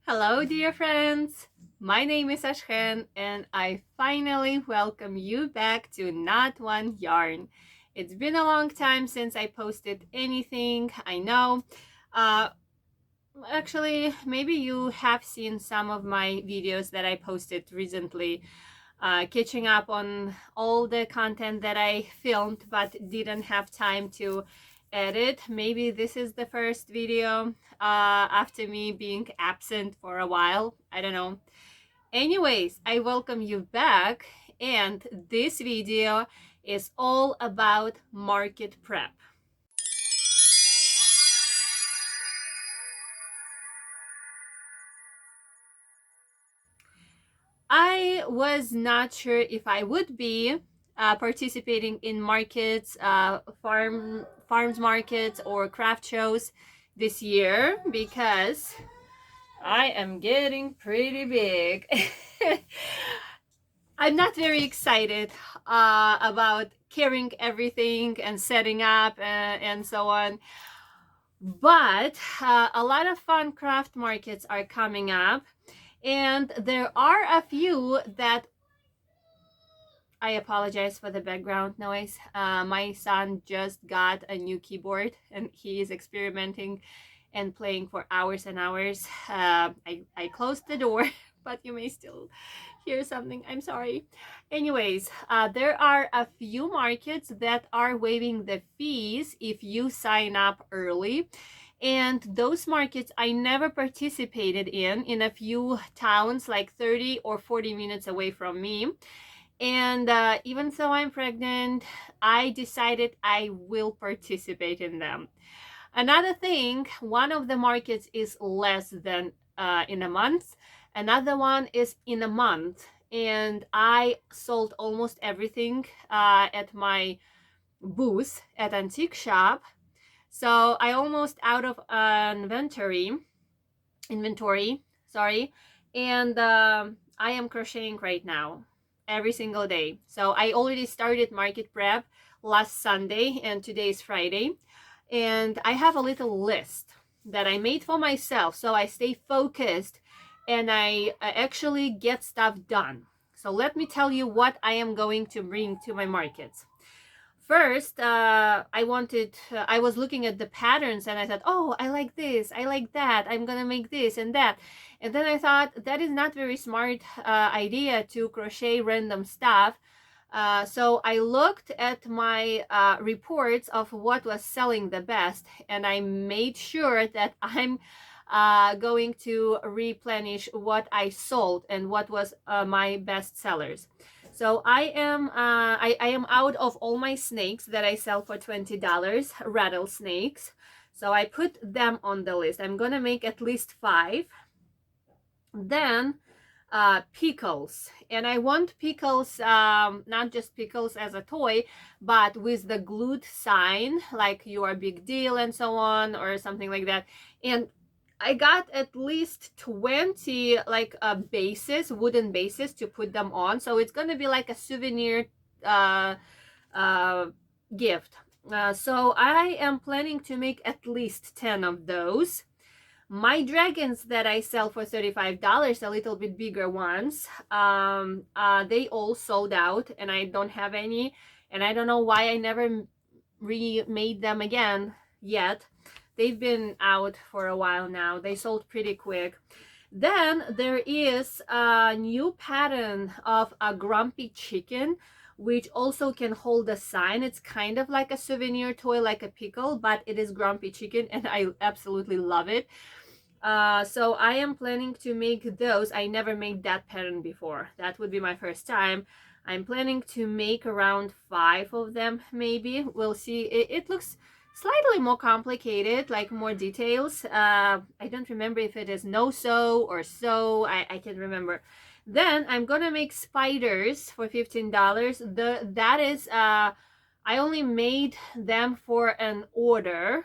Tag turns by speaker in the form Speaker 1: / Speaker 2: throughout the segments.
Speaker 1: Hello, dear friends! My name is Ashken, and I finally welcome you back to Not One Yarn. It's been a long time since I posted anything, I know. Uh, Actually, maybe you have seen some of my videos that I posted recently, catching up on all the content that I filmed but didn't have time to edit. Maybe this is the first video after me being absent for a while. I don't know. Anyways, I welcome you back, and this video is all about market prep. I was not sure if I would be participating in markets, farms markets, or craft shows this year because I am getting pretty big. I'm not very excited about carrying everything and setting up and so on. But a lot of fun craft markets are coming up, and there are a few that I apologize for the background noise. My son just got a new keyboard and he is experimenting and playing for hours and hours. I closed the door, but you may still hear something. I'm sorry. Anyways, there are a few markets that are waiving the fees if you sign up early. And those markets I never participated in a few towns like 30 or 40 minutes away from me. And even though I'm pregnant, I decided I will participate in them. Another thing, one of the markets is less than in a month. Another one is in a month. And I sold almost everything at my booth at Antique Shop. So I almost out of inventory, sorry. And I am crocheting right now every single day. So I already started market prep last Sunday and today is Friday. And I have a little list that I made for myself so I stay focused and I actually get stuff done. So let me tell you what I am going to bring to my markets. First, I was looking at the patterns and I thought, oh, I like this, I like that, I'm gonna make this and that. And then I thought that is not very smart idea to crochet random stuff. So I looked at my reports of what was selling the best, and I made sure that I'm going to replenish what I sold and what was my best sellers. So I am out of all my snakes that I sell for $20, rattlesnakes. So I put them on the list. I'm gonna make at least 5. Then pickles, and I want pickles, not just pickles as a toy, but with the glued sign like you are a big deal and so on, or something like that. And I got at least 20 like bases, wooden bases to put them on. So it's gonna be like a souvenir gift. So I am planning to make at least 10 of those. My dragons that I sell for $35, a little bit bigger ones, they all sold out and I don't have any. And I don't know why I never remade them again yet. They've been out for a while now. They sold pretty quick. Then there is a new pattern of a grumpy chicken, which also can hold a sign. It's kind of like a souvenir toy, like a pickle, but it is grumpy chicken and I absolutely love it. So I am planning to make those. I never made that pattern before. That would be my first time. I'm planning to make around 5 of them, maybe. We'll see. It looks slightly more complicated, like more details. I don't remember if it is no-sew or sew. I can't remember. Then I'm gonna make spiders for $15. That is I only made them for an order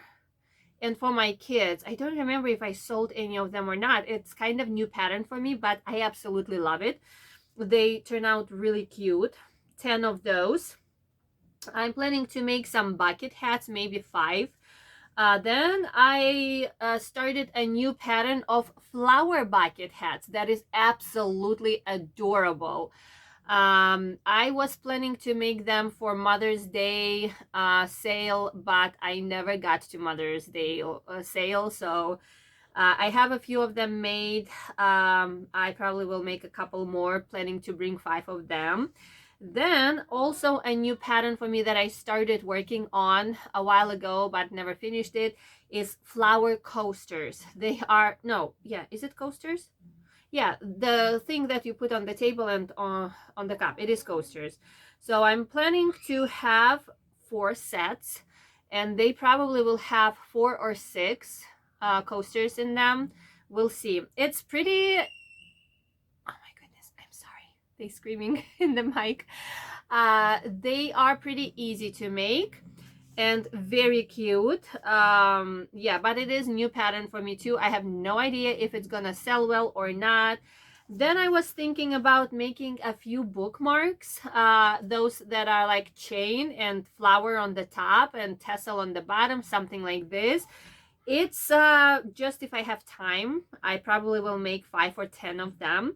Speaker 1: and for my kids. I don't remember if I sold any of them or not. It's kind of new pattern for me, but I absolutely love it. They turn out really cute. 10 of those. I'm planning to make some bucket hats, maybe 5. Then I started a new pattern of flower bucket hats that is absolutely adorable. I was planning to make them for Mother's Day sale, but I never got to Mother's Day sale, so I have a few of them made. I probably will make a couple more, planning to bring 5 of them. Then also a new pattern for me that I started working on a while ago but never finished it is flower coasters. They are, no, yeah, is it coasters? Yeah, the thing that you put on the table and on the cup, it is coasters. So I'm planning to have 4 sets, and they probably will have 4 or 6 coasters in them. We'll see. It's pretty, oh my goodness, I'm sorry, they screaming in the mic. They are pretty easy to make and very cute. Yeah, but it is new pattern for me too. I have no idea if it's gonna sell well or not. Then I was thinking about making a few bookmarks, those that are like chain and flower on the top and tassel on the bottom, something like this. It's just, if I have time, I probably will make 5 or 10 of them.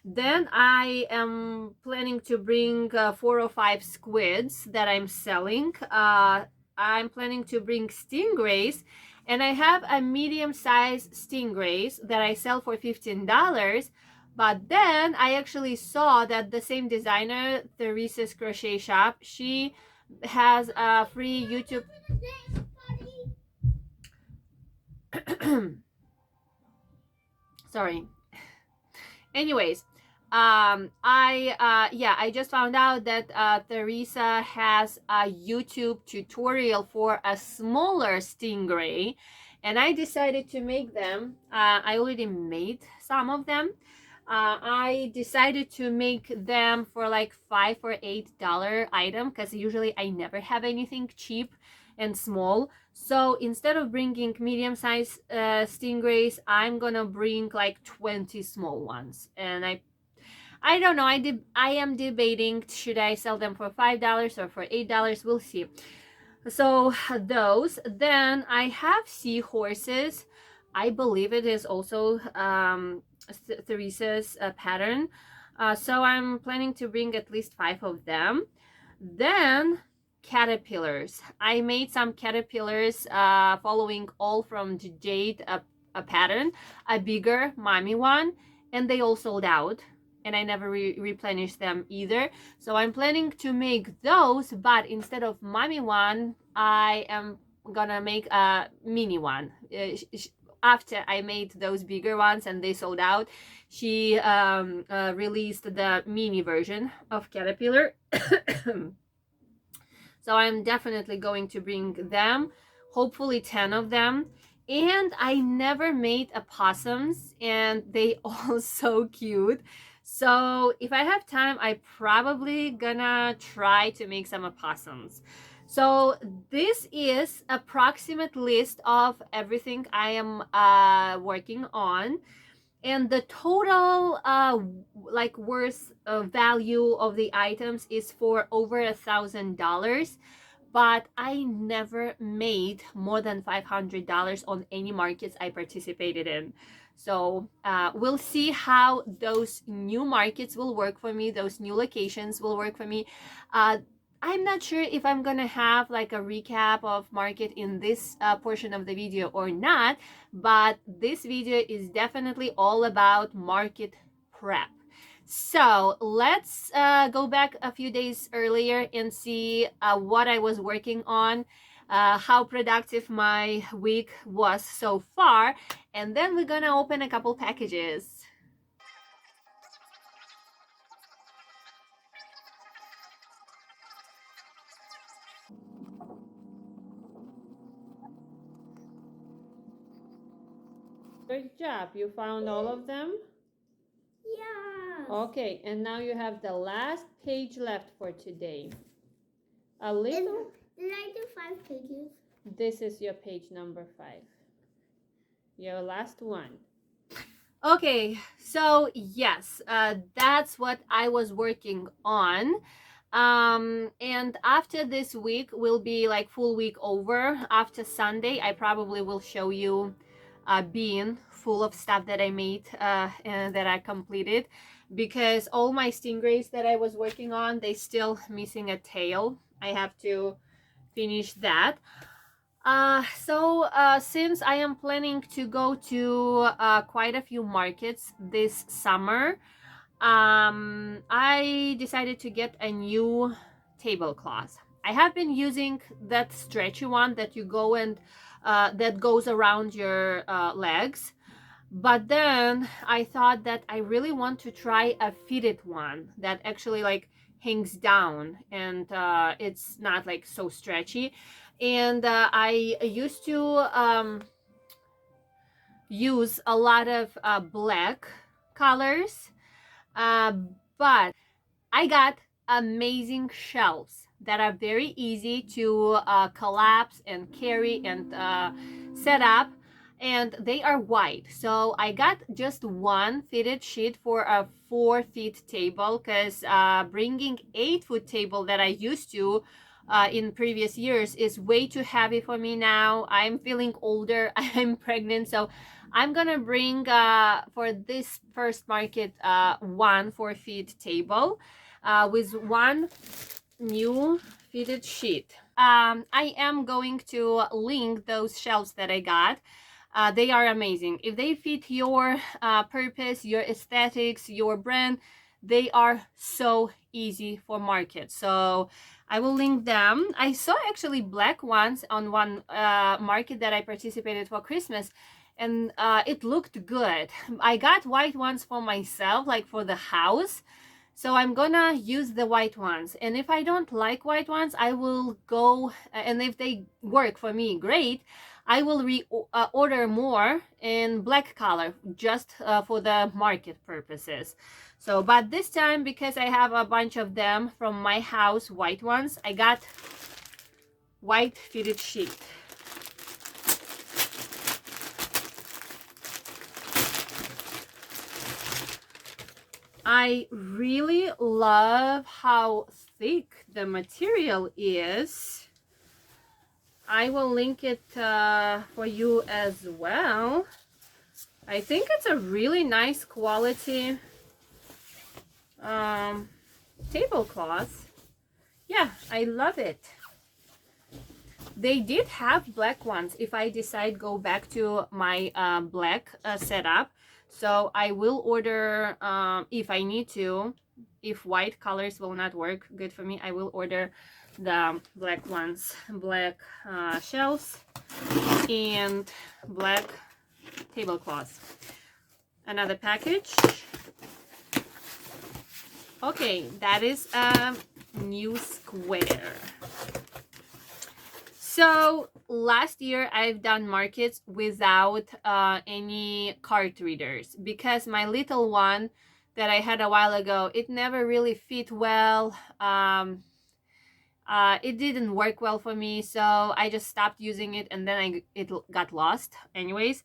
Speaker 1: Then I am planning to bring 4 or 5 squids that I'm selling. I'm planning to bring stingrays, and I have a medium-sized stingrays that I sell for $15. But then I actually saw that the same designer, Theresa's Crochet Shop, she has a free YouTube. Sorry. Anyways, I just found out that Theresa has a YouTube tutorial for a smaller stingray, and I decided to make them. I already made some of them. I decided to make them for like $5 or $8 item, because usually I never have anything cheap and small. So instead of bringing medium-sized stingrays, I'm gonna bring like 20 small ones. And I don't know, I am debating, should I sell them for $5 or for $8? We'll see. So those. Then I have seahorses. I believe it is also Theresa's pattern. So I'm planning to bring at least 5 of them. Then caterpillars. I made some caterpillars following all from the Jade a pattern, a bigger mommy one, and they all sold out, and I never replenished them either. So I'm planning to make those, but instead of mommy one, I am gonna make a mini one. After I made those bigger ones and they sold out, she released the mini version of caterpillar. So I'm definitely going to bring them, hopefully 10 of them. And I never made opossums, and they all so cute. So if I have time, I probably gonna try to make some opossums. So this is approximate list of everything I am working on, and the total like worth value of the items is for over $1,000. But I never made more than $500 on any markets I participated in. So we'll see how those new markets will work for me, those new locations will work for me. I'm not sure if I'm gonna have like a recap of market in this portion of the video or not, but this video is definitely all about market prep. So let's go back a few days earlier and see what I was working on, how productive my week was so far, and then we're gonna open a couple packages. Good job, you found all of them?
Speaker 2: Yeah.
Speaker 1: Okay, and now you have the last page left for today. A little.
Speaker 2: Did I do 5 pages?
Speaker 1: This is your page number 5. Your last one. Okay, so yes, that's what I was working on. And after this week will be like full week over. After Sunday, I probably will show you a bin full of stuff that I made and that I completed, because all my stingrays that I was working on, they still missing a tail. I have to finish that. Since I am planning to go to quite a few markets this summer, I decided to get a new tablecloth. I have been using that stretchy one that you go and that goes around your legs, but then I thought that I really want to try a fitted one that actually like hangs down and it's not like so stretchy. And I used to use a lot of black colors, uh, but I got amazing shelves that are very easy to collapse and carry and set up, and they are white. So I got just one fitted sheet for a 4-foot table, because bringing 8-foot table that I used to in previous years is way too heavy for me now. I'm feeling older. I'm pregnant, so I'm gonna bring for this first market 1 4-foot table with one new fitted sheet. I am going to link those shelves that I got. They are amazing. If they fit your purpose, your aesthetics, your brand, they are so easy for market. So I will link them. I saw actually black ones on one market that I participated for Christmas, and it looked good. I got white ones for myself, like for the house. So I'm gonna use the white ones, and if I don't like white ones, I will go, and if they work for me, great. I will order more in black color just for the market purposes. So, but this time, because I have a bunch of them from my house, white ones, I got white fitted sheet. I really love how thick the material is. I will link it for you as well. I think it's a really nice quality tablecloth. Yeah, I love it. They did have black ones if I decide go back to my black setup. So I will order if I need to. If white colors will not work good for me, I will order the black ones, black shelves and black tablecloths. Another package. Okay, that is a new square. So last year I've done markets without any card readers, because my little one that I had a while ago, it never really fit well. It didn't work well for me, so I just stopped using it, and then it got lost anyways.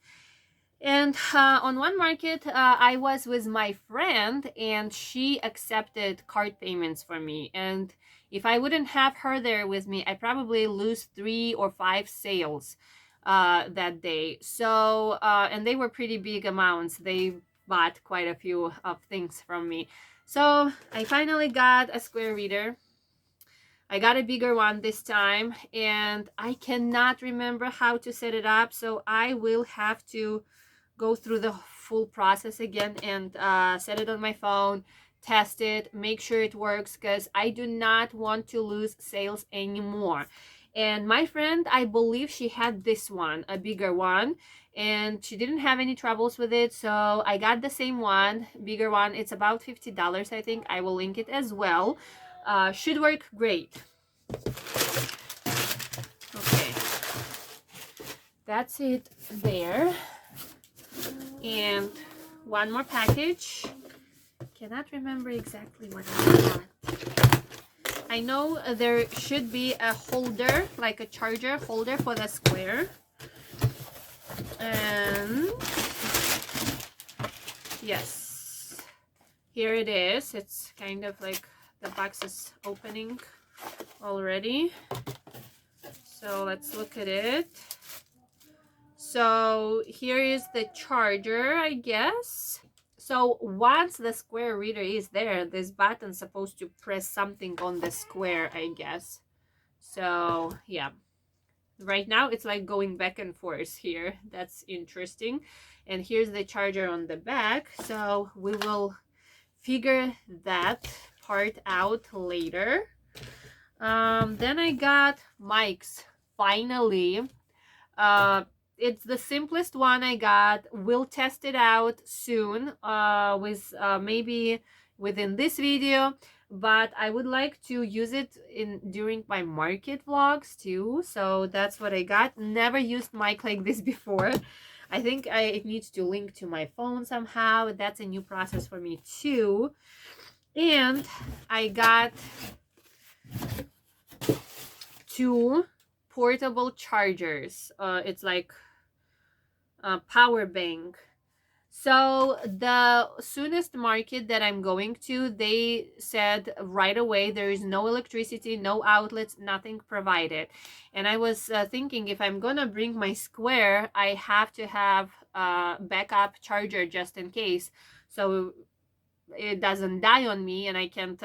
Speaker 1: And on one market, I was with my friend, and she accepted card payments for me. And if I wouldn't have her there with me, I probably lose 3 or 5 sales that day. So, and they were pretty big amounts. They bought quite a few of things from me. So I finally got a square reader. I got a bigger one this time, and I cannot remember how to set it up. So I will have to go through the full process again and set it on my phone, test it, make sure it works, because I do not want to lose sales anymore. And my friend, I believe she had this one, a bigger one, and she didn't have any troubles with it. So I got the same one, bigger one. It's about $50, I think. I will link it as well. Should work great. Okay, that's it there. And one more package. Cannot remember exactly what I got. I know there should be a holder, like a charger holder for the square. And yes, here it is. It's kind of like the box is opening already. So let's look at it. So here is the charger, I guess. So once the square reader is there, this button's supposed to press something on the square, I guess. So yeah, right now it's like going back and forth here. That's interesting. And here's the charger on the back. So we will figure that part out later. Then I got mics, finally. It's the simplest one I got. We'll test it out soon with maybe within this video, but I would like to use it during my market vlogs too. So that's what I got. Never used mic like this before. I think it needs to link to my phone somehow. That's a new process for me too. And I got 2 portable chargers. It's like a power bank. So the soonest market that I'm going to, they said right away there is no electricity, no outlets, nothing provided. And I was thinking, if I'm gonna bring my square, I have to have a backup charger just in case, so it doesn't die on me and I can't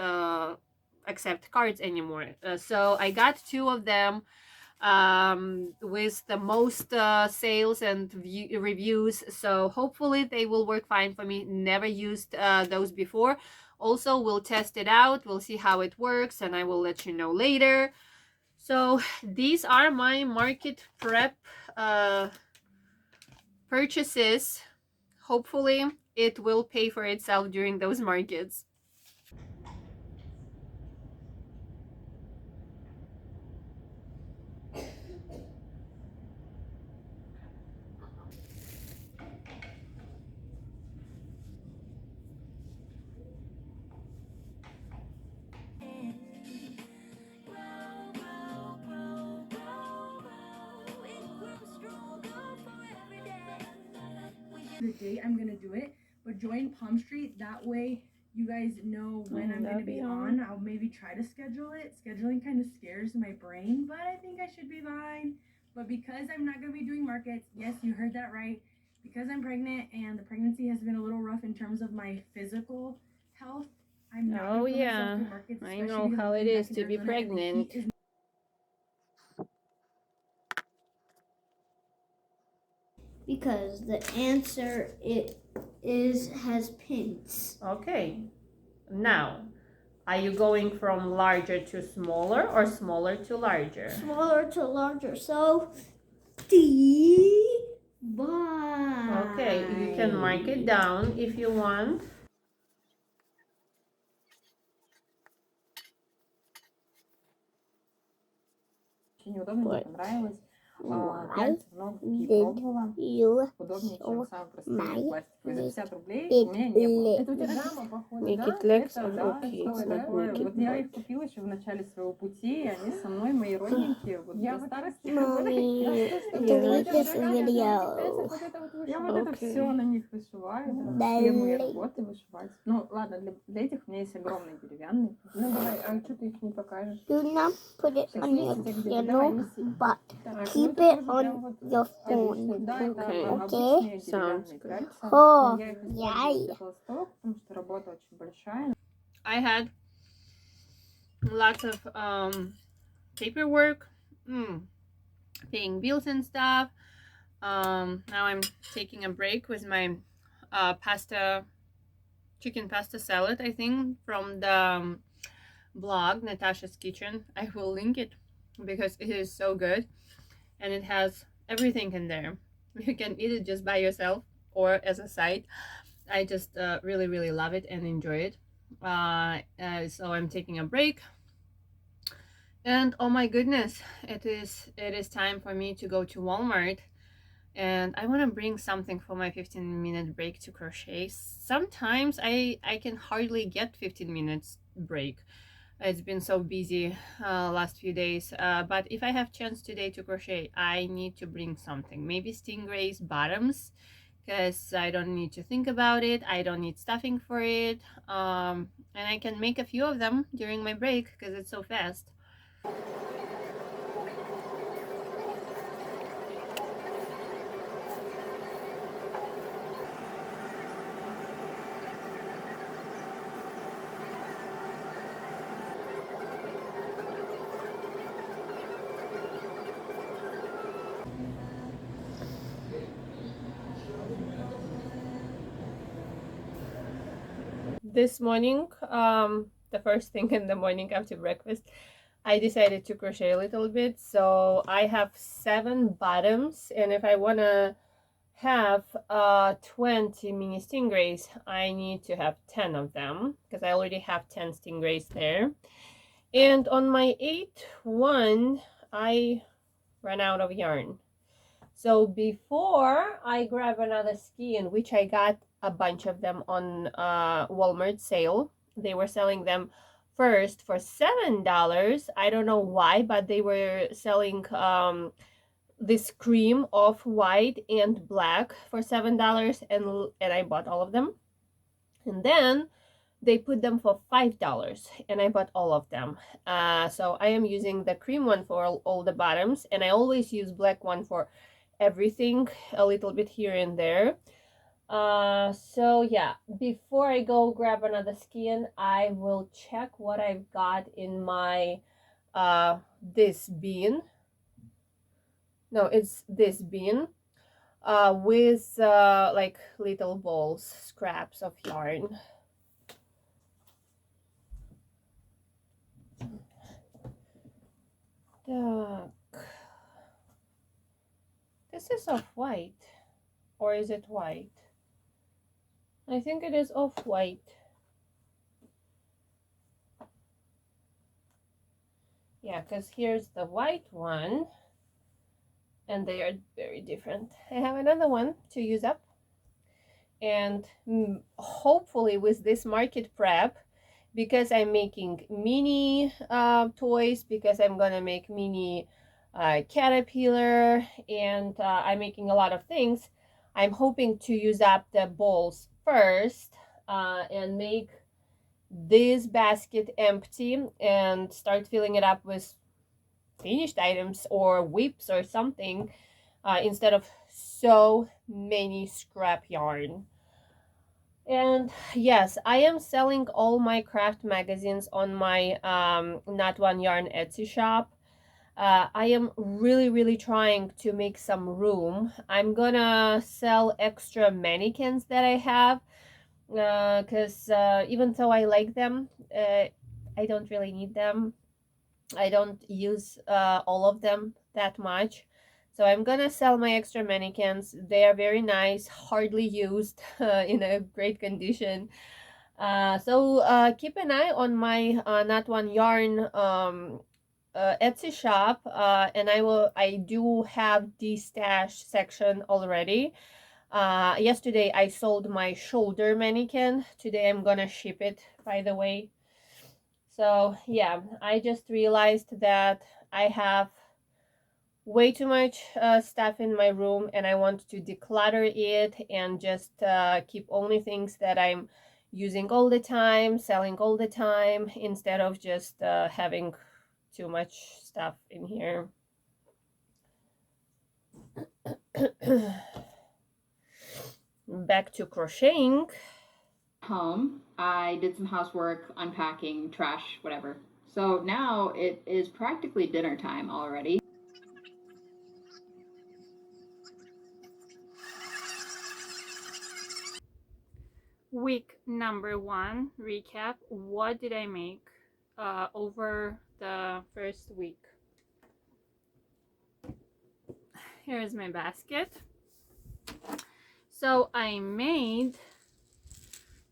Speaker 1: accept cards anymore. So I got 2 of them with the most sales and reviews, so hopefully they will work fine for me. Never used those before. Also, we'll test it out, we'll see how it works, and I will let you know later. So these are my market prep purchases. Hopefully it will pay for itself during those markets.
Speaker 3: The date I'm gonna do it, but join Palm Street, that way you guys know when I'm gonna be on. I'll maybe try to schedule it. Scheduling kind of scares my brain, but I think I should be fine. But because I'm not gonna be doing markets, yes, you heard that right, because I'm pregnant and the pregnancy has been a little rough in terms of my physical health, I'm not gonna put myself through markets,
Speaker 1: I know how it is to be pregnant.
Speaker 2: Because the answer has pins.
Speaker 1: Okay, now are you going from larger to smaller or smaller to larger?
Speaker 2: Smaller to larger. So D by.
Speaker 1: Okay, you can mark it down if you want.
Speaker 4: Очень неудобно, мне понравилось.
Speaker 2: Why
Speaker 4: Пяльцы много какие
Speaker 2: did
Speaker 4: пробовала.
Speaker 2: you
Speaker 4: Удобнее, чем самые простые
Speaker 2: my
Speaker 4: пластиковые. За 50 рублей
Speaker 2: it
Speaker 4: у меня не было.
Speaker 2: lit?
Speaker 4: Это у тебя гамма, походу,
Speaker 1: Make
Speaker 4: да?
Speaker 1: it legs
Speaker 4: Это,
Speaker 1: and
Speaker 4: да,
Speaker 1: okay, it's
Speaker 4: стоит
Speaker 1: not
Speaker 4: такое.
Speaker 1: make it
Speaker 4: Вот я
Speaker 1: butt.
Speaker 4: их купила еще в начале своего пути, и они со мной, мои родненькие, вот до старости.
Speaker 2: Mommy, delete this video.
Speaker 4: Я вот это
Speaker 1: Okay.
Speaker 4: все на них вышиваю, да, все мои работы вышивать. Ну, ладно, для этих у меня есть огромные деревянные. Ну, давай, а что ты их не покажешь?
Speaker 2: Do not put it on your channel, but
Speaker 4: Так,
Speaker 2: keep
Speaker 4: ну, это
Speaker 2: it
Speaker 4: тоже
Speaker 2: on
Speaker 4: прям вот
Speaker 2: your phone.
Speaker 4: Да, это
Speaker 1: Okay.
Speaker 4: обычные
Speaker 1: Sounds
Speaker 4: деревянные
Speaker 1: good.
Speaker 4: пяльцы.
Speaker 2: Oh,
Speaker 4: Но я их использую
Speaker 2: yay.
Speaker 4: для толстовок, потому что работа очень большая.
Speaker 1: I had lots of paperwork, paying bills and stuff. Now I'm taking a break with my chicken pasta salad, I think, from the blog Natasha's Kitchen. I will link it because it is so good and it has everything in there. You can eat it just by yourself or as a side. I just really love it and enjoy it. So I'm taking a break, and oh my goodness, it is time for me to go to Walmart, and I want to bring something for my 15-minute break to crochet. Sometimes I can hardly get 15 minutes break. It's been so busy last few days, but if I have chance today to crochet, I need to bring something, maybe Stingrays bottoms, because I don't need to think about it. I don't need stuffing for it. And I can make a few of them during my break because it's so fast. This morning, the first thing in the morning after breakfast, I decided to crochet a little bit. So I have 7 bottoms, and if I want to have 20 mini stingrays, I need to have 10 of them because I already have 10 stingrays there. And on my 8th one, I ran out of yarn. So before I grab another skein, which I got a bunch of them on Walmart sale, they were selling them first for $7. I don't know why, but they were selling this cream of white and black for $7, and I bought all of them. And then they put them for $5, and I bought all of them. So I am using the cream one for all the bottoms, and I always use black one for everything, a little bit here and there. So yeah, before I go grab another skein, I will check what I've got in my this bin. No, it's this bin with like little balls, scraps of yarn. This is off-white, or is it white? I think it is off-white. Yeah, because here's the white one, and they are very different. I have another one to use up, and hopefully with this market prep, because I'm making mini toys, because I'm gonna make mini caterpillar, and I'm making a lot of things, I'm hoping to use up the balls first and make this basket empty and start filling it up with finished items or whips or something instead of so many scrap yarn. And yes, I am selling all my craft magazines on my Not One Yarn Etsy shop. I am really trying to make some room. I'm gonna sell extra mannequins that I have because even though I like them, I don't really need them. I don't use all of them that much. So I'm gonna sell my extra mannequins. They are very nice, hardly used, in a great condition. So keep an eye on my Not One Yarn Etsy shop, and I do have the stash section already. Yesterday I sold my shoulder mannequin. Today I'm gonna ship it, by the way. So yeah, I just realized that I have way too much stuff in my room, and I want to declutter it and just keep only things that I'm using all the time, selling all the time, instead of just having too much stuff in here. Back to crocheting.
Speaker 5: Home, I did some housework, unpacking, trash, whatever. So now it is practically dinner time already.
Speaker 1: Week number 1 recap. What did I make over the first week? Here's my basket. So I made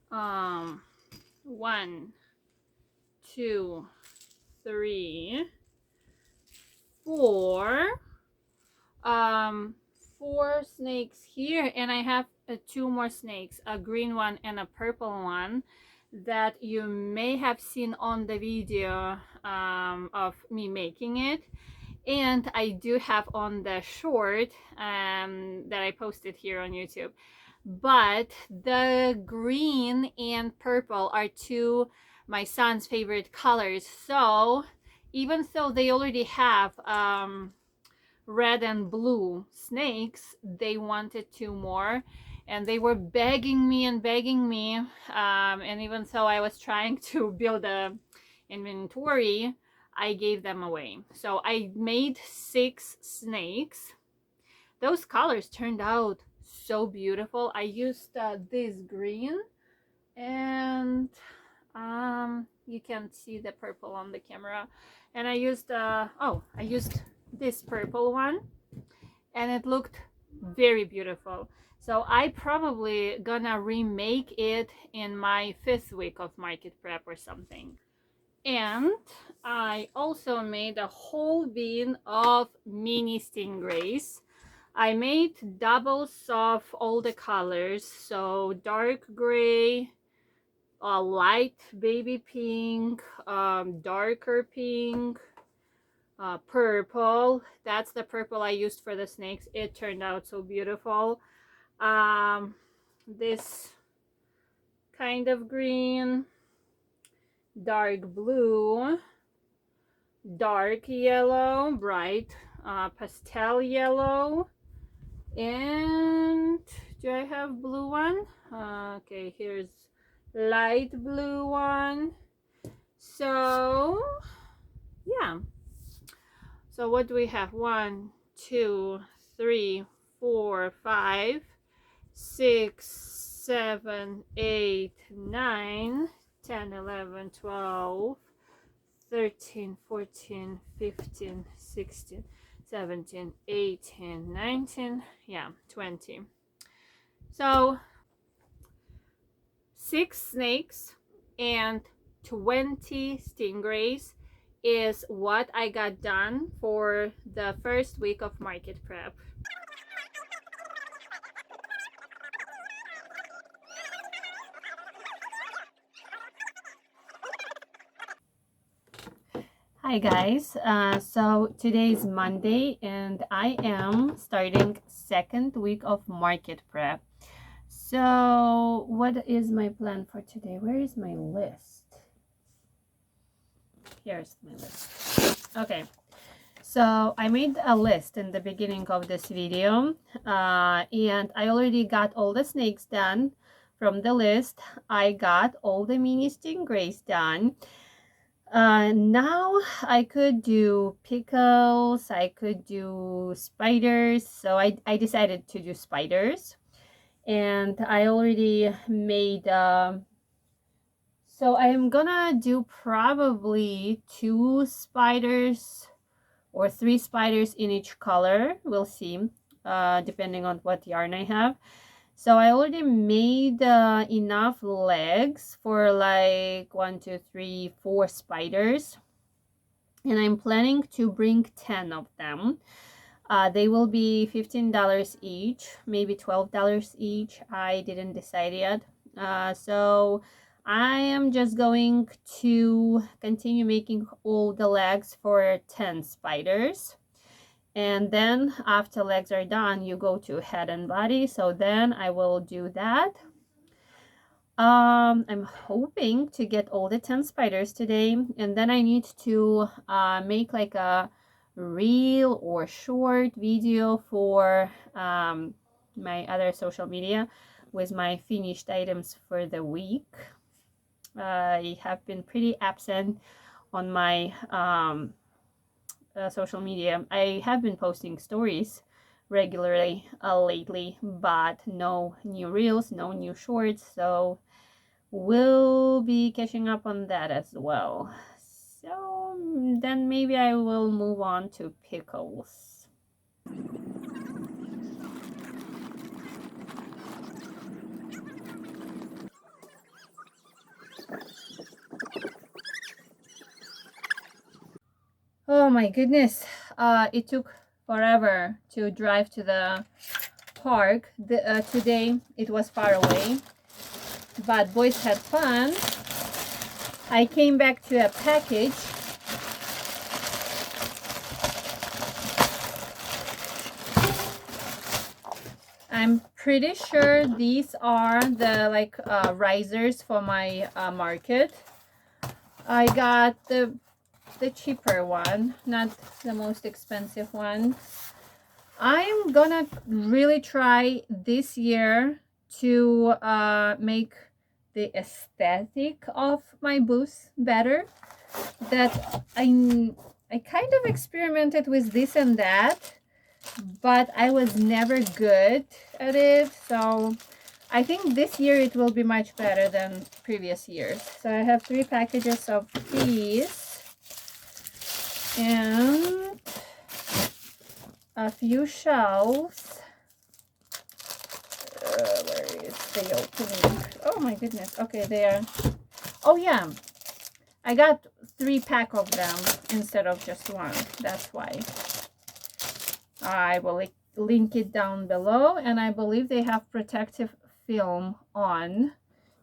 Speaker 1: 1, 2, 3, 4 4 snakes here, and I have 2 more snakes, a green one and a purple one, that you may have seen on the video of me making it. And I do have on the short that I posted here on YouTube but the green and purple are my son's favorite colors. So even though they already have red and blue snakes, they wanted 2 more, and they were begging me and begging me, and even though I was trying to build a inventory, I gave them away. So I made 6 snakes. Those colors turned out so beautiful. I used this green, and you can't see the purple on the camera, and I used this purple one, and it looked very beautiful. So I probably gonna remake it in my 5th week of market prep or something. And I also made a whole bin of mini stingrays. I made doubles of all the colors, so dark gray, light baby pink, darker pink, purple. That's the purple I used for the snakes. It turned out so beautiful. This kind of green, dark blue, dark yellow, bright pastel yellow, and do I have blue one? Okay, here's light blue one. So yeah, so what do we have? 1, 2, 3, 4, 5, 6, 7, 8, 9, 10, 11, 12, 13, 14, 15, 16, 17, 18, 19, yeah, 20. So 6 snakes and 20 stingrays is what I got done for the 1st week of market prep. Hi guys, so today is Monday and I am starting 2nd week of market prep. So what is my plan for today? Where is my list? Here's my list. Okay, so I made a list in the beginning of this video, and I already got all the snakes done from the list. I got all the mini stingrays done. Now I could do pickles, I could do spiders, so I decided to do spiders. And I already made so I am gonna do probably 2 spiders or 3 spiders in each color. We'll see, depending on what yarn I have. So I already made enough legs for like 1, 2, 3, 4 spiders, and I'm planning to bring 10 of them. They will be $15 each, maybe $12 each. I didn't decide yet. So I am just going to continue making all the legs for 10 spiders. And then after legs are done, you go to head and body. So then I will do that. I'm hoping to get all the 10 spiders today. And then I need to make like a reel or short video for my other social media with my finished items for the week. I have been pretty absent on my social media. I have been posting stories regularly lately, but no new reels, no new shorts, so we'll be catching up on that as well. So then maybe I will move on to pickles. Oh my goodness, it took forever to drive to the park. Today it was far away, but boys had fun. I came back to a package. I'm pretty sure these are the like risers for my market. I got the cheaper one, not the most expensive one. I'm gonna really try this year to make the aesthetic of my booth better. That I kind of experimented with this and that, but I was never good at it. So I think this year it will be much better than previous years. So I have 3 packages of these and a few shelves. Where is the opening? Oh my goodness. Okay, there. Oh yeah, I got 3 pack of them instead of just 1. That's why. I will link it down below, and I believe they have protective film on.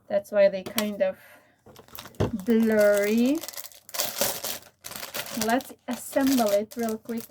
Speaker 1: That's why they kind of blurry. Let's assemble it real quick.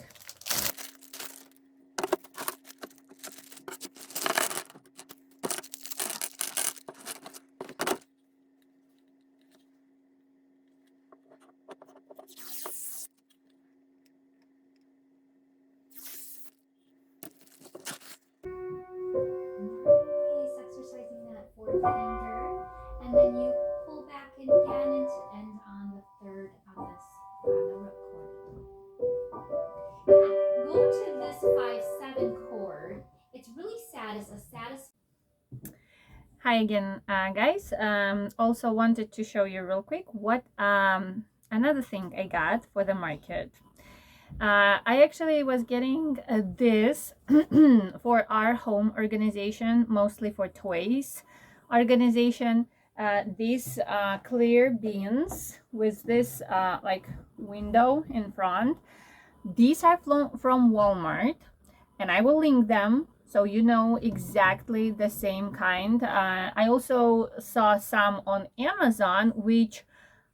Speaker 6: Exercising that fourth finger, and then you pull back and again and end on the third on this on the root chord. Go to this 5/7 chord. It's really sad. It's a saddest.
Speaker 1: Hi again, guys. Also wanted to show you real quick what another thing I got for the market. I actually was getting this for our home organization, mostly for toys organization. These clear bins with this like window in front. These are from Walmart, and I will link them so you know exactly the same kind. I also saw some on Amazon which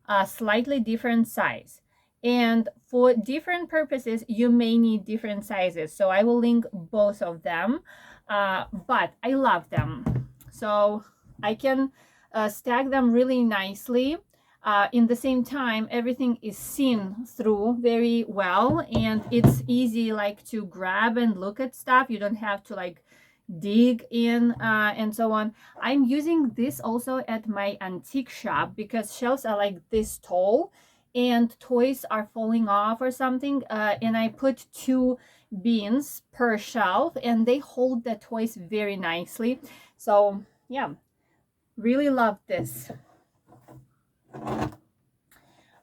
Speaker 1: are slightly different size, and for different purposes you may need different sizes, so I will link both of them. But I love them, so I can stack them really nicely. In the same time, everything is seen through very well, and it's easy like to grab and look at stuff. You don't have to like dig in and so on. I'm using this also at my antique shop because shelves are like this tall and toys are falling off or something, and I put 2 bins per shelf and they hold the toys very nicely. So yeah, really love this.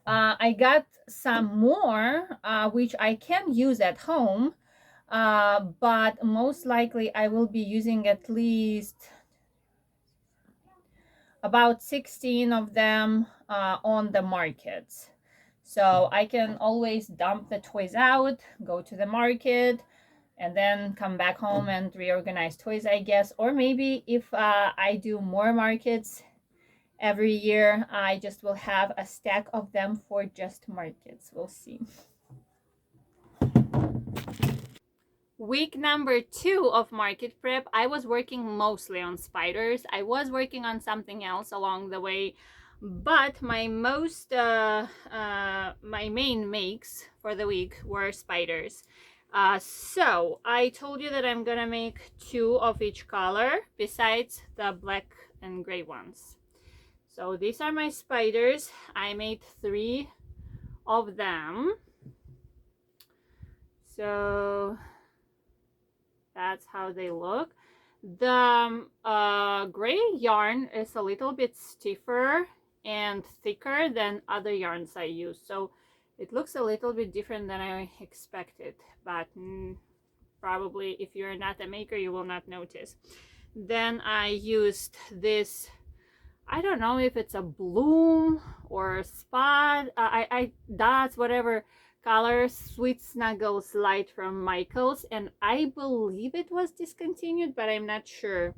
Speaker 1: I got some more which I can use at home, but most likely I will be using at least about 16 of them on the markets. So I can always dump the toys out, go to the market, and then come back home and reorganize toys, I guess. Or maybe if I do more markets every year, I just will have a stack of them for just markets. We'll see. Week number 2 of market prep, I was working mostly on spiders. I was working on something else along the way, but my main makes for the week were spiders. So I told you that I'm gonna make 2 of each color besides the black and gray ones. So these are my spiders. I made 3 of them. So that's how they look. The gray yarn is a little bit stiffer and thicker than other yarns I use, so it looks a little bit different than I expected, but probably if you're not a maker you will not notice. Then I used this, I don't know if it's a bloom or spot, dots, whatever color, Sweet Snuggles Light from Michaels, and I believe it was discontinued, but I'm not sure.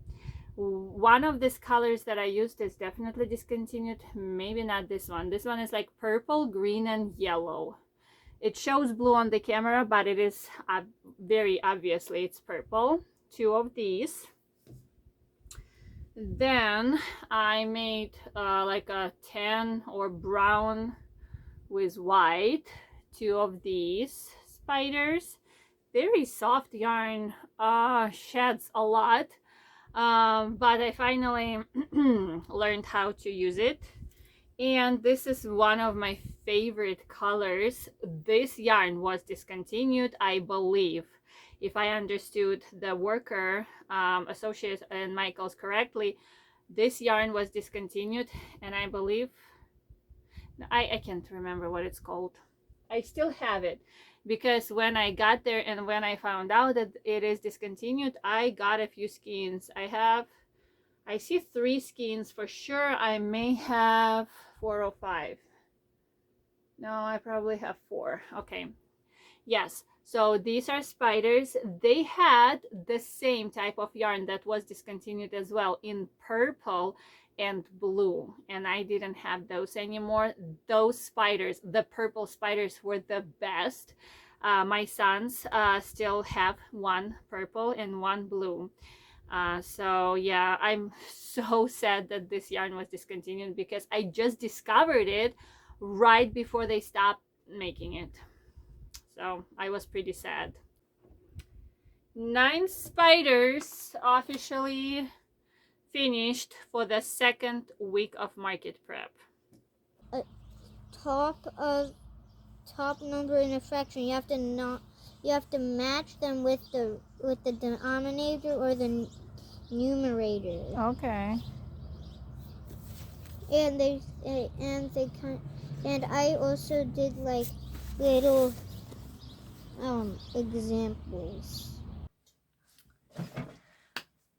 Speaker 1: One of these colors that I used is definitely discontinued, maybe not this one. This one is like purple, green, and yellow. It shows blue on the camera, but it is very obviously it's purple. 2 of these. Then I made like a tan or brown with white, 2 of these spiders. Very soft yarn, sheds a lot, but I finally learned how to use it. And this is one of my favorite colors. This yarn was discontinued, I believe, if I understood the worker associate and Michael's correctly. This yarn was discontinued, and I believe I can't remember what it's called. I still have it because when I got there and when I found out that it is discontinued, I got a few skeins. I see 3 skeins for sure. I may have 4 or 5. No, I probably have 4. Okay. Yes. So these are spiders. They had the same type of yarn that was discontinued as well in purple and blue, and I didn't have those anymore. Those spiders, the purple spiders, were the best. My sons still have 1 purple and 1 blue. So yeah, I'm so sad that this yarn was discontinued because I just discovered it right before they stopped making it. So I was pretty sad. 9 spiders officially finished for the 2nd week of market prep.
Speaker 2: Top number in a fraction. You have to match them with the denominator or the numerator.
Speaker 1: Okay.
Speaker 2: And I also did like little examples.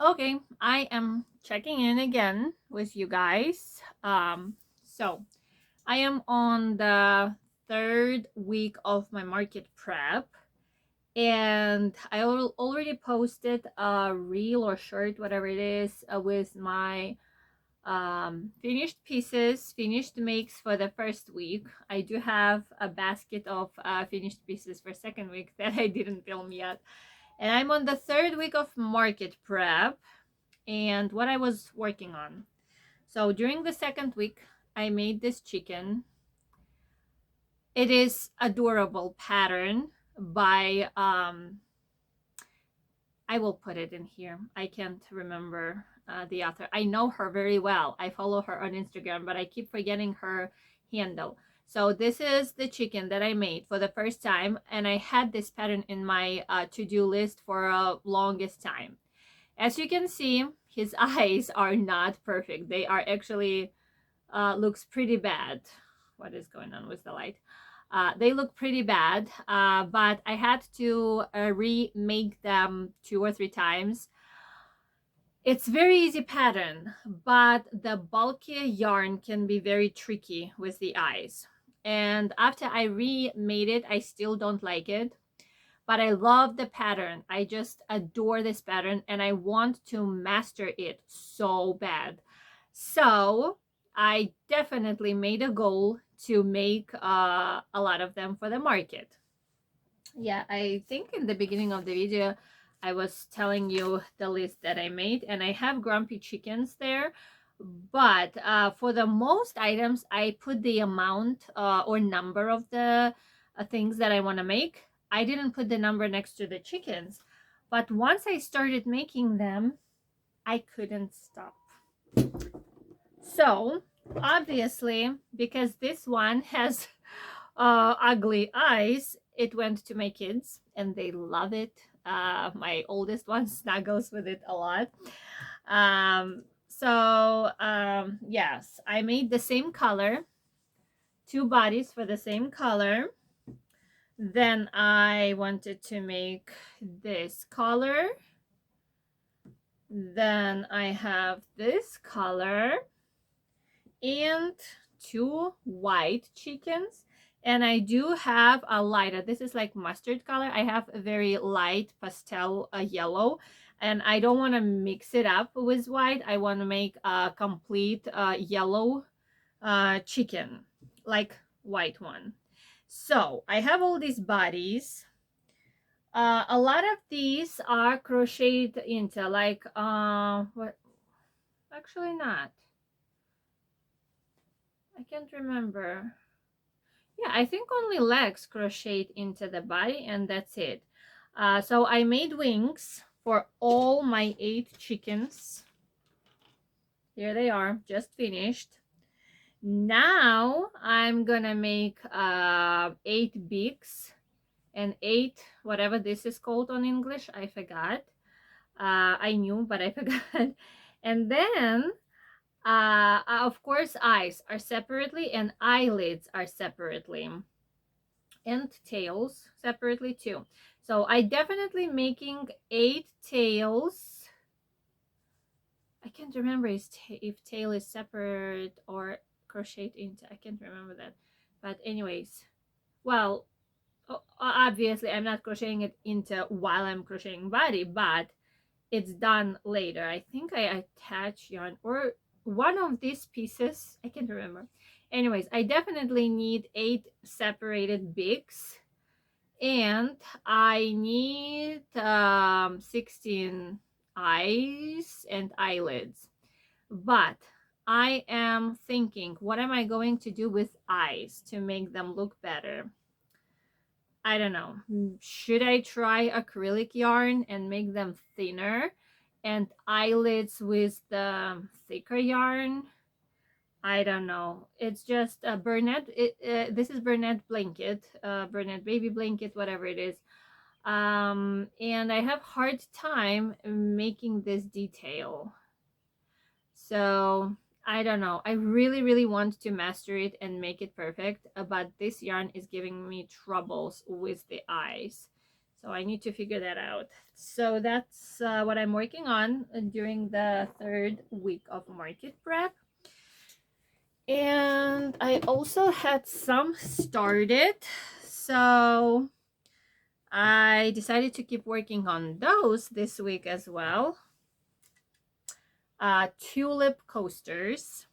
Speaker 1: Okay, I am checking in again with you guys. So I am on the 3rd week of my market prep, and I already posted a reel or short, whatever it is, with my finished pieces, finished makes for the 1st week. I do have a basket of finished pieces for 2nd week that I didn't film yet. And I'm on the 3rd week of market prep and what I was working on. So during the 2nd week, I made this chicken. It is adorable pattern by I will put it in here. I can't remember the author. I know her very well. I follow her on Instagram, but I keep forgetting her handle. So this is the chicken that I made for the first time, and I had this pattern in my to-do list for a longest time. As you can see, his eyes are not perfect. They are actually looks pretty bad. What is going on with the light? They look pretty bad, but I had to remake them 2 or 3 times. It's very easy pattern, but the bulky yarn can be very tricky with the eyes. And after I remade it, I still don't like it, but I love the pattern. I just adore this pattern and I want to master it so bad. So I definitely made a goal to make a lot of them for the market. Yeah, I think in the beginning of the video I was telling you the list that I made, and I have grumpy chickens there, but for the most items I put the amount or number of the things that I want to make. I didn't put the number next to the chickens, but once I started making them, I couldn't stop. So obviously, because this one has ugly eyes, it went to my kids and they love it. My oldest one snuggles with it a lot. Yes, I made the same color, 2 bodies for the same color. Then I wanted to make this color. Then I have this color and 2 white chickens. And I do have a lighter, this is like mustard color. I have a very light pastel yellow, and I don't want to mix it up with white. I want to make a complete yellow chicken, like white one. So I have all these bodies. A lot of these are crocheted into like what Actually not. I can't remember. Yeah, I think only legs crocheted into the body and that's it. So I made wings for all my 8 chickens. Here they are, just finished. Now I'm gonna make 8 beaks and 8 whatever this is called on English, I forgot. I knew but I forgot. And then of course eyes are separately and eyelids are separately and tails separately too. So I definitely making 8 tails. I can't remember if tail is separate or crocheted into, I can't remember that. But anyways, well, obviously I'm not crocheting it into while I'm crocheting body, but it's done later. I think I attach yarn or one of these pieces, I can't remember. Anyways, I definitely need 8 separated beaks and I need 16 eyes and eyelids. But I am thinking, what am I going to do with eyes to make them look better? I don't know. Should I try acrylic yarn and make them thinner and eyelids with the thicker yarn? I don't know. It's just a Bernette. This is Bernette blanket, Bernette baby blanket, whatever it is. And I have hard time making this detail. So I don't know. I really want to master it and make it perfect, but this yarn is giving me troubles with the eyes. So I need to figure that out. So that's what I'm working on during the 3rd week of market prep. And I also had some started, so I decided to keep working on those this week as well. Tulip Coasters.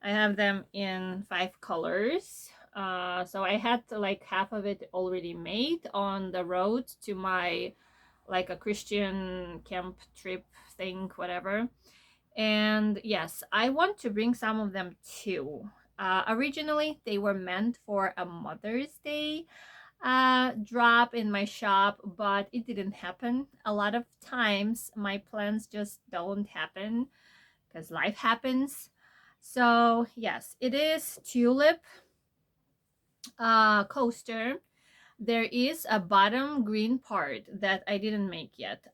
Speaker 1: I have them in 5 colors. So I had like half of it already made on the road to my like a Christian camp trip thing, whatever. And yes, I want to bring some of them too. Originally, they were meant for a Mother's Day drop in my shop, but it didn't happen. A lot of times my plans just don't happen because life happens. So yes, it is Tulip coaster. There is a bottom green part that I didn't make yet.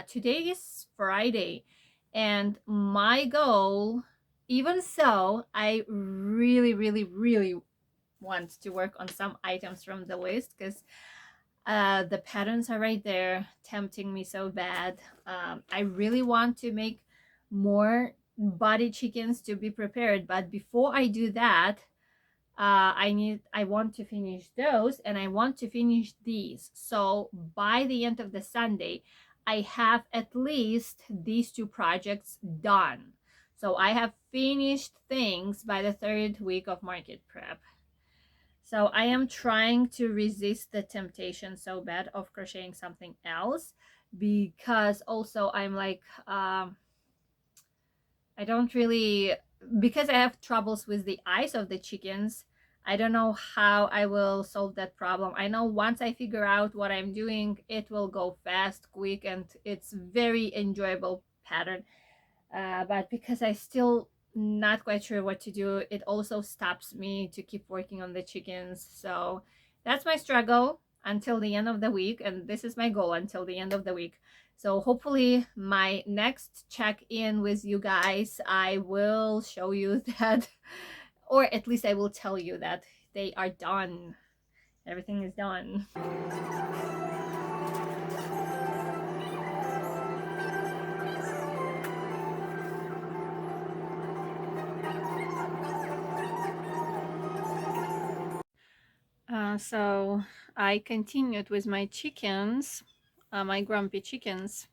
Speaker 1: Today is Friday and my goal, even so, I really want to work on some items from the list because the patterns are right there tempting me so bad. I really want to make more body chickens to be prepared, but before I do that, I want to finish those and I want to finish these. So by the end of the Sunday, I have at least these 2 projects done. So I have finished things by the 3rd week of market prep. So I am trying to resist the temptation so bad of crocheting something else, because also I'm like, I don't really, because I have troubles with the eyes of the chickens, I don't know how I will solve that problem. I know once I figure out what I'm doing, it will go fast, quick, and it's very enjoyable pattern. But because I still not quite sure what to do, it also stops me to keep working on the chickens. So that's my struggle until the end of the week, and this is my goal until the end of the week. So hopefully my next check-in with you guys, I will show you that, or at least I will tell you that they are done. Everything is done. So I continued with my chickens, my grumpy chickens,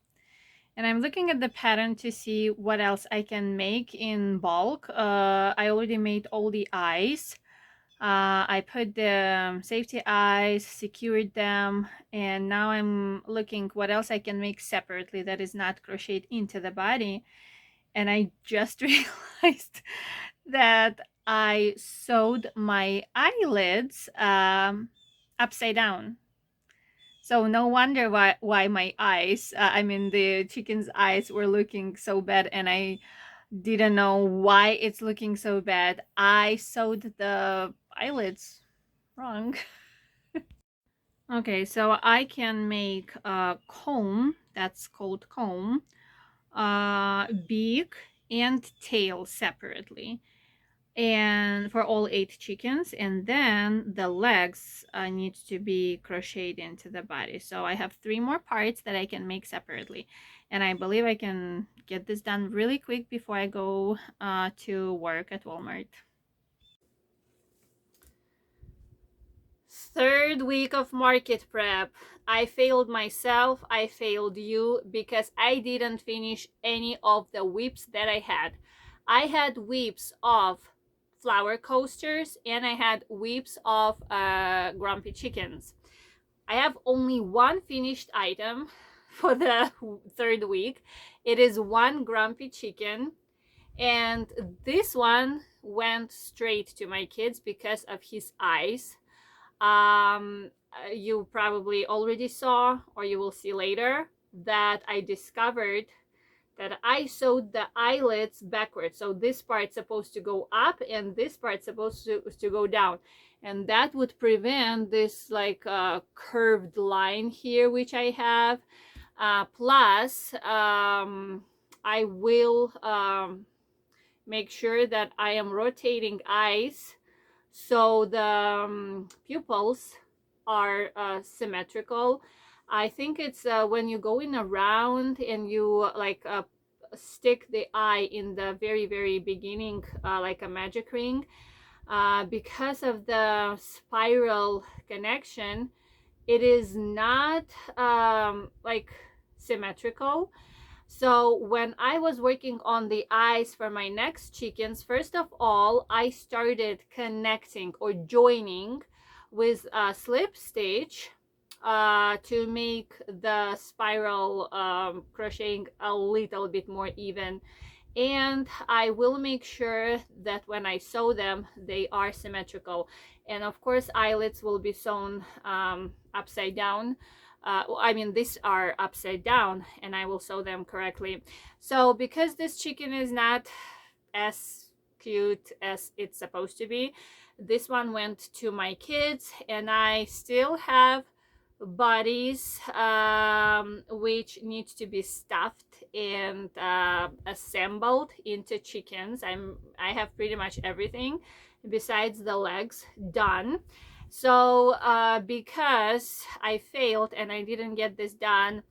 Speaker 1: and I'm looking at the pattern to see what else I can make in bulk. I already made all the eyes. I put the safety eyes, secured them, and now I'm looking what else I can make separately that is not crocheted into the body. and I just realized that I sewed my eyelids upside down. So no wonder why my eyes, I mean the chicken's eyes were looking so bad, and I didn't know why it's looking so bad. I sewed the eyelids wrong. Okay, so I can make a comb, that's called comb, beak and tail separately, and for all 8 chickens, and then the legs need to be crocheted into the body. So I have 3 more parts that I can make separately, and I believe I can get this done really quick before I go to work at Walmart. Third week of market prep. I failed myself, I failed you, because I didn't finish any of the whips that I had. I had whips of flower coasters, and I had whips of grumpy chickens. I have only one finished item for the third week. It is one grumpy chicken, and this one went straight to my kids because of his eyes. You probably already saw, or you will see later, that I discovered that I sewed the eyelids backwards. So this part's supposed to go up and this part's supposed to go down, and that would prevent this like curved line here which I have. Plus I will make sure that I am rotating eyes so the pupils are symmetrical. I think it's when you go in around and you like stick the eye in the very beginning like a magic ring, because of the spiral connection, it is not like symmetrical. So when I was working on the eyes for my next chickens, first of all, I started connecting or joining with a slip stitch to make the spiral crocheting a little bit more even. And I will make sure that when I sew them, they are symmetrical. And of course, eyelids will be sewn upside down. I mean, these are upside down, and I will sew them correctly. So because this chicken is not as cute as it's supposed to be, this one went to my kids, and I still have bodies which need to be stuffed and assembled into chickens. I have pretty much everything besides the legs done. So because I failed and I didn't get this done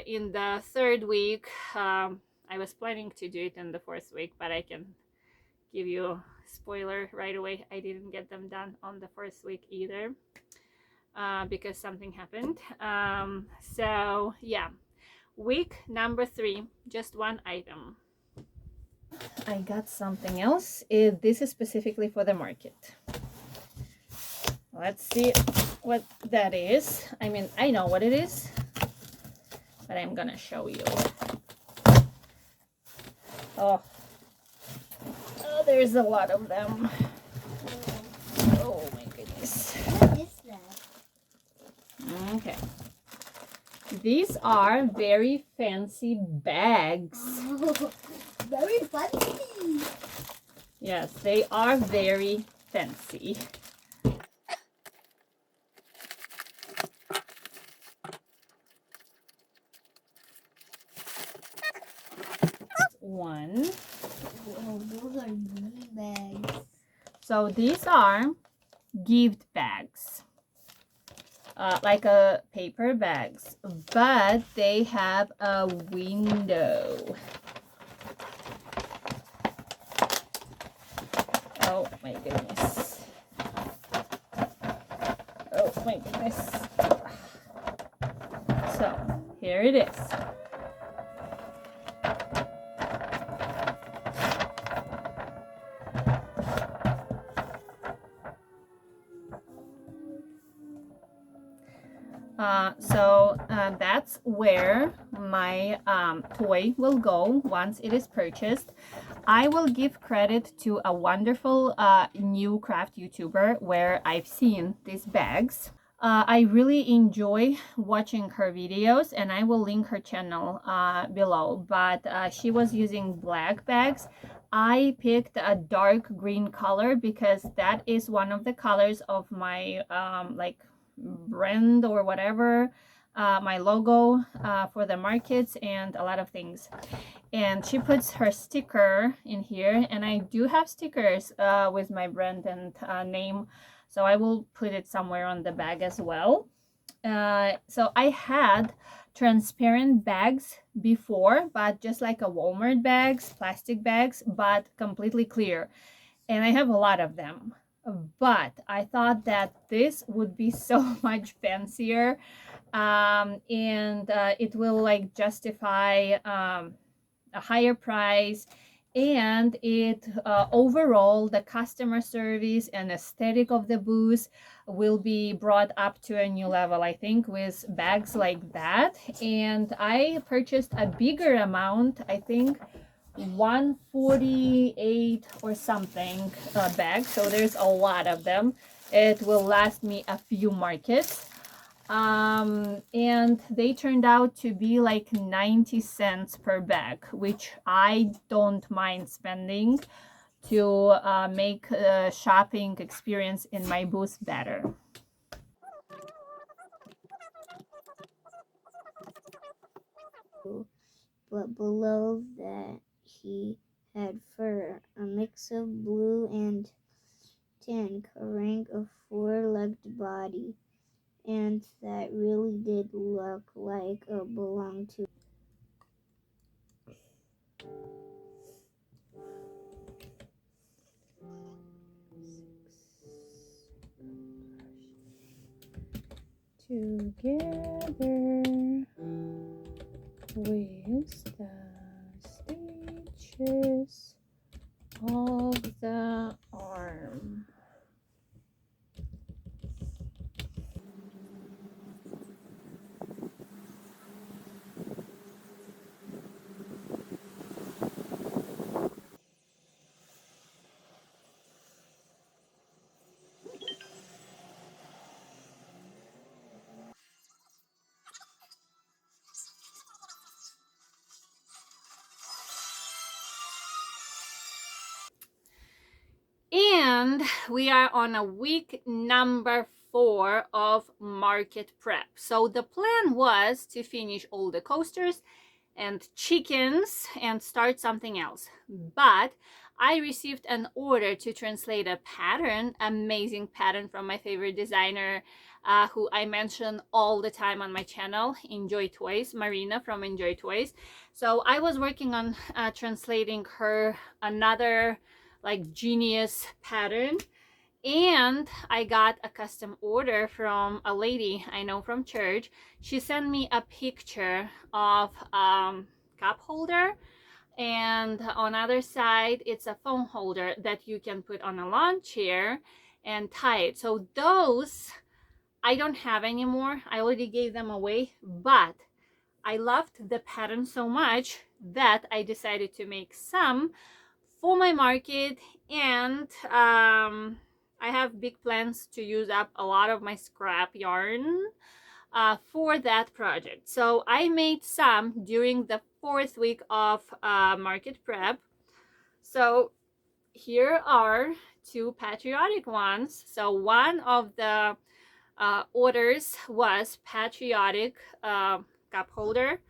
Speaker 1: in the third week, I was planning to do it in the fourth week, but I can give you a spoiler right away. I didn't get them done on the first week either because something happened. So yeah, week number 3, just one item. I got something else. This is specifically for the market. Let's see what that is. I mean, I know what it is, but I'm gonna show you. Oh, there's a lot of them. Oh my goodness.
Speaker 2: What is that?
Speaker 1: Okay. These are very fancy bags.
Speaker 2: Oh, very fancy.
Speaker 1: Yes, they are very fancy. One.
Speaker 2: Oh, those are goodie bags.
Speaker 1: So these are gift bags, like a paper bags, but they have a window. Oh my goodness. Oh my goodness. So here it is. So that's where my toy will go once it is purchased, I will give credit to a wonderful new craft YouTuber where I've seen these bags. I really enjoy watching her videos, and I will link her channel below, but she was using black bags. I picked a dark green color because that is one of the colors of my like brand or whatever, my logo for the markets and a lot of things. And she puts her sticker in here, and I do have stickers with my brand and name, so I will put it somewhere on the bag as well. So I had transparent bags before, but just like a Walmart bags, plastic bags, but completely clear, and I have a lot of them. But I thought that this would be so much fancier, and it will like justify a higher price, and it overall the customer service and aesthetic of the booth will be brought up to a new level, I think, with bags like that. And I purchased a bigger amount, I think 148 or something bag, so there's a lot of them. It will last me a few markets. And they turned out to be like 90 cents per bag, which I don't mind spending to make the shopping experience in my booth better.
Speaker 2: But below that he had fur, a mix of blue and tan, covering a four-legged body, and that really did look like it belonged to.
Speaker 4: Together with the stitches of the arm.
Speaker 1: And we are on a week number 4 of market prep. So the plan was to finish all the coasters and chickens and start something else. But I received an order to translate a pattern, amazing pattern from my favorite designer, who I mention all the time on my channel, Enjoy Toys, Marina from Enjoy Toys. So I was working on translating her another like genius pattern, and I got a custom order from a lady I know from church. She sent me a picture of cup holder, and on other side it's a phone holder that you can put on a lawn chair and tie it. So those I don't have anymore, I already gave them away, but I loved the pattern so much that I decided to make some for my market. And I have big plans to use up a lot of my scrap yarn for that project. So I made some during the 4th week of market prep. So here are 2 patriotic ones. So one of the orders was patriotic cup holder,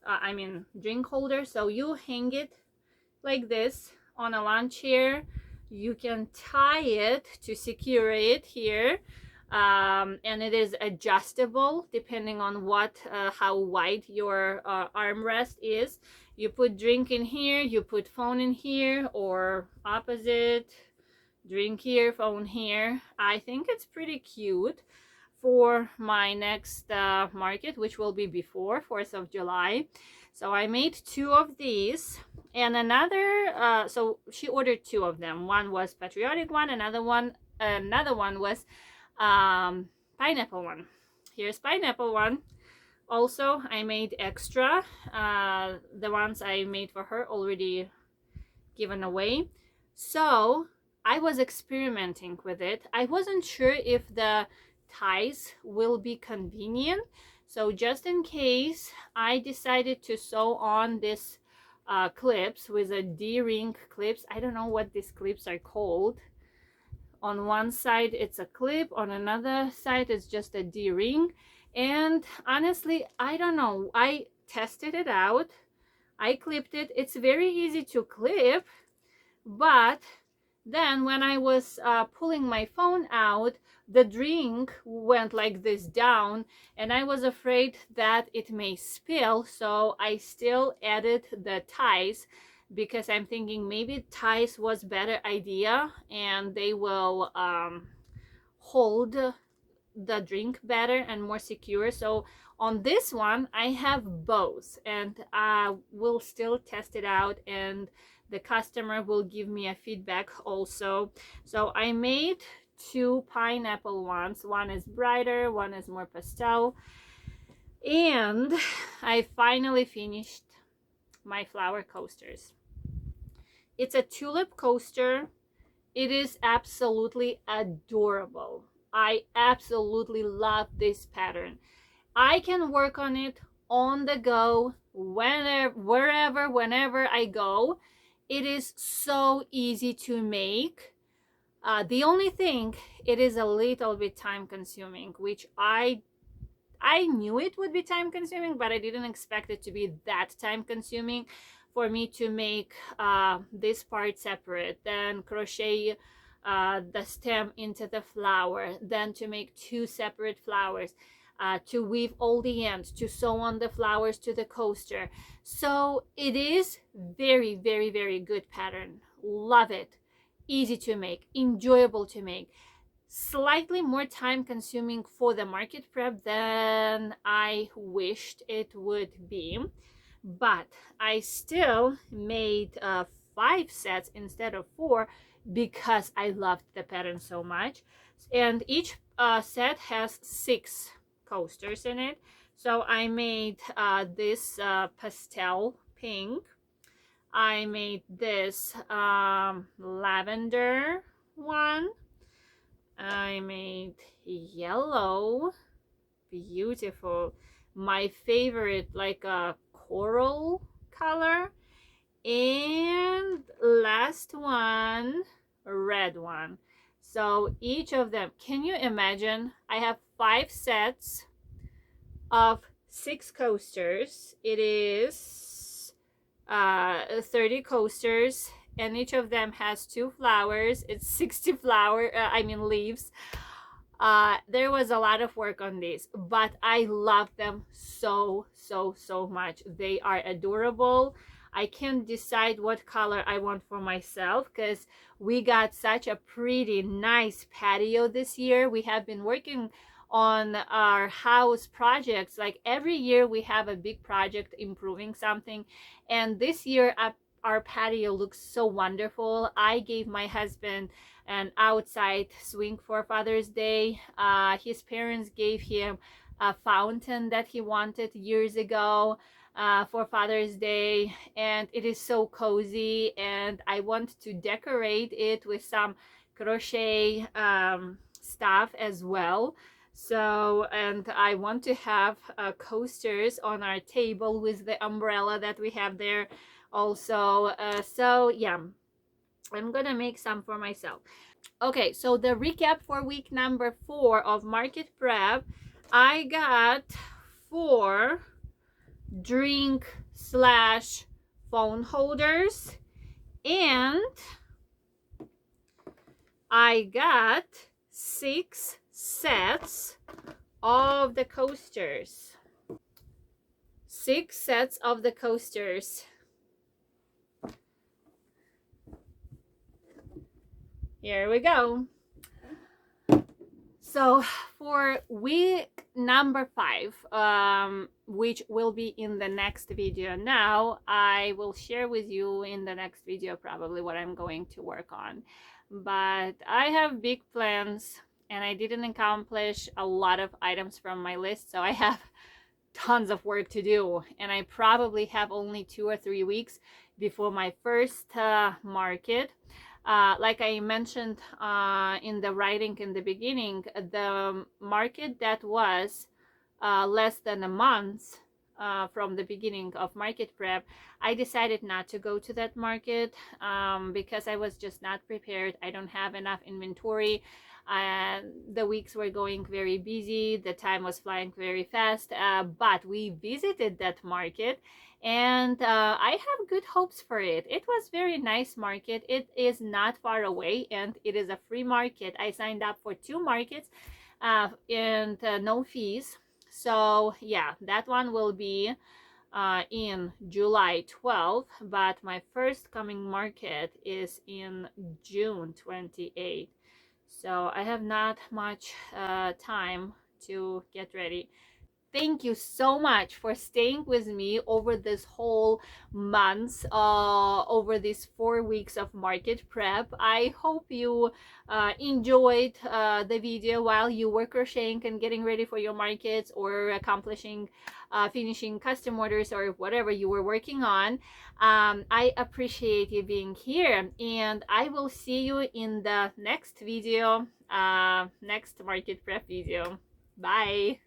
Speaker 1: I mean drink holder. So you hang it like this on a lawn chair. You can tie it to secure it here, and it is adjustable depending on what how wide your armrest is. You put drink in here, you put phone in here, or opposite, drink here, phone here. I think it's pretty cute for my next market, which will be before 4th of July. So I made 2 of these, and another so she ordered 2 of them. One was patriotic one, another one was pineapple one. Here's pineapple one. also I made extra. The ones I made for her already given away. So I was experimenting with it. I wasn't sure if the ties will be convenient. So just in case, I decided to sew on this clips with a D-ring clips. I don't know what these clips are called. On one side it's a clip, on another side it's just a D-ring. And honestly, I don't know. I tested it out. I clipped it. It's very easy to clip, but then when I was pulling my phone out, the drink went like this down, and I was afraid that it may spill, so I still added the ties, because I'm thinking maybe ties was better idea and they will hold the drink better and more secure. So on this one I have both, and I will still test it out, and the customer will give me a feedback also. So I made two pineapple ones. One is brighter, one is more pastel, and I finally finished my flower coasters. It's a tulip coaster. It is absolutely adorable. I absolutely love this pattern. I can work on it on the go, whenever, wherever, whenever I go. It is so easy to make. The only thing, it is a little bit time consuming, which I knew it would be time consuming, but I didn't expect it to be that time consuming for me to make this part separate, then crochet the stem into the flower, then to make two separate flowers, to weave all the ends, to sew on the flowers to the coaster. So it is very, very, very good pattern. Love it. Easy to make, enjoyable to make. Slightly more time consuming for the market prep than I wished it would be, but I still made 5 sets instead of 4 because I loved the pattern so much. And each set has 6 coasters in it. So I made this pastel pink. I made this lavender one. I made yellow, beautiful, my favorite, like a coral color, and last one, red one. So each of them, can you imagine? I have 5 sets of 6 coasters. It is 30 coasters, and each of them has 2 flowers. It's 60 leaves. There was a lot of work on this, but I love them so much. They are adorable. I can't decide what color I want for myself because we got such a pretty nice patio this year. We have been working on our house projects. Like every year we have a big project improving something, and this year our patio looks so wonderful. I gave my husband an outside swing for Father's Day. His parents gave him a fountain that he wanted years ago for Father's Day, and it is so cozy, and I want to decorate it with some crochet stuff as well. So, and I want to have coasters on our table with the umbrella that we have there also. So yeah, I'm gonna make some for myself. Okay, so the recap for week number 4 of market prep, I got 4 drink slash phone holders, and I got 6 sets of the coasters. 6 sets of the coasters. Here we go. So for week number 5, which will be in the next video now, I will share with you in the next video probably what I'm going to work on. But I have big plans and I didn't accomplish a lot of items from my list, so I have tons of work to do, and I probably have only 2 or 3 weeks before my first market. Like I mentioned in the writing in the beginning, the market that was less than a month from the beginning of market prep, I decided not to go to that market because I was just not prepared. I don't have enough inventory. The weeks were going very busy. The time was flying very fast. But we visited that market, and I have good hopes for it. It was very nice market. It is not far away, and it is a free market. I signed up for 2 markets and no fees. So yeah, that one will be in July 12th, but my first coming market is in June 28th. So I have not much time to get ready. Thank you so much for staying with me over this whole month, over these 4 weeks of market prep. I hope you enjoyed the video while you were crocheting and getting ready for your markets, or accomplishing finishing custom orders, or whatever you were working on. I appreciate you being here, and I will see you in the next video, next market prep video. Bye.